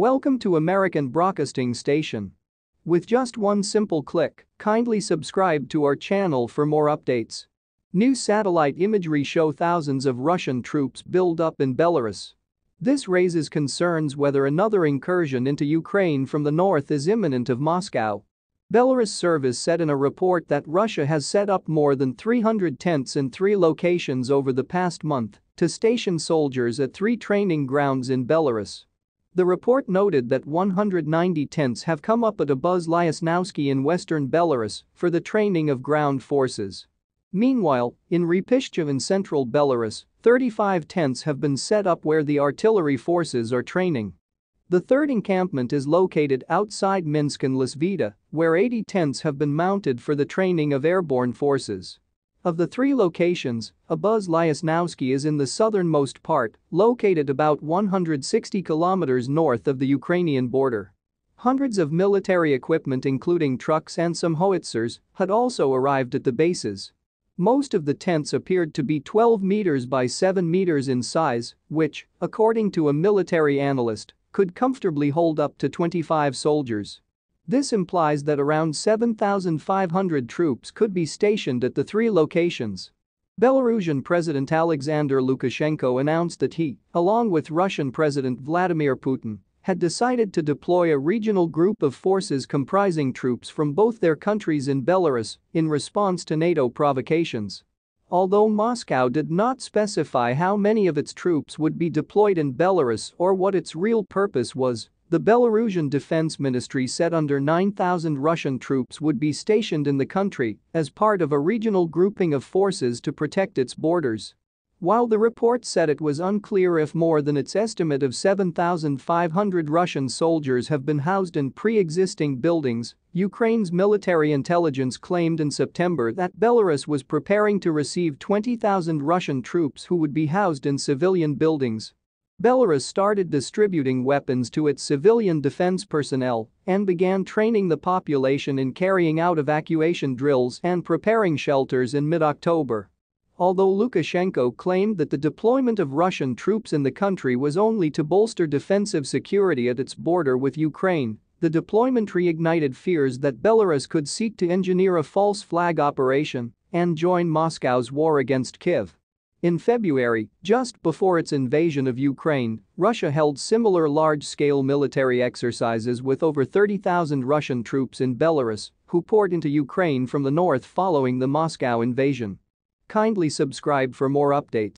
Welcome to American Broadcasting Station. With just one simple click, kindly subscribe to our channel for more updates. New satellite imagery show thousands of Russian troops build up in Belarus. This raises concerns whether another incursion into Ukraine from the north is imminent of Moscow. Belarus service said in a report that Russia has set up more than 300 tents in 3 locations over the past month to station soldiers at 3 training grounds in Belarus. The report noted that 190 tents have come up at Lyasnowski in western Belarus for the training of ground forces. Meanwhile, in Repishchev in central Belarus, 35 tents have been set up where the artillery forces are training. The third encampment is located outside Minsk in Lisvita, where 80 tents have been mounted for the training of airborne forces. Of the 3 locations, Lyasnowski is in the southernmost part, located about 160 kilometers north of the Ukrainian border. Hundreds of military equipment including trucks and some howitzers had also arrived at the bases. Most of the tents appeared to be 12 meters by 7 meters in size, which, according to a military analyst, could comfortably hold up to 25 soldiers. This implies that around 7,500 troops could be stationed at the 3 locations. Belarusian President Alexander Lukashenko announced that he, along with Russian President Vladimir Putin, had decided to deploy a regional group of forces comprising troops from both their countries in Belarus in response to NATO provocations. Although Moscow did not specify how many of its troops would be deployed in Belarus or what its real purpose was, the Belarusian Defense Ministry said under 9,000 Russian troops would be stationed in the country as part of a regional grouping of forces to protect its borders. While the report said it was unclear if more than its estimate of 7,500 Russian soldiers have been housed in pre-existing buildings, Ukraine's military intelligence claimed in September that Belarus was preparing to receive 20,000 Russian troops who would be housed in civilian buildings. Belarus started distributing weapons to its civilian defense personnel and began training the population in carrying out evacuation drills and preparing shelters in mid-October. Although Lukashenko claimed that the deployment of Russian troops in the country was only to bolster defensive security at its border with Ukraine, the deployment reignited fears that Belarus could seek to engineer a false flag operation and join Moscow's war against Kyiv. In February, just before its invasion of Ukraine, Russia held similar large-scale military exercises with over 30,000 Russian troops in Belarus who poured into Ukraine from the north following the Moscow invasion. Kindly subscribe for more updates.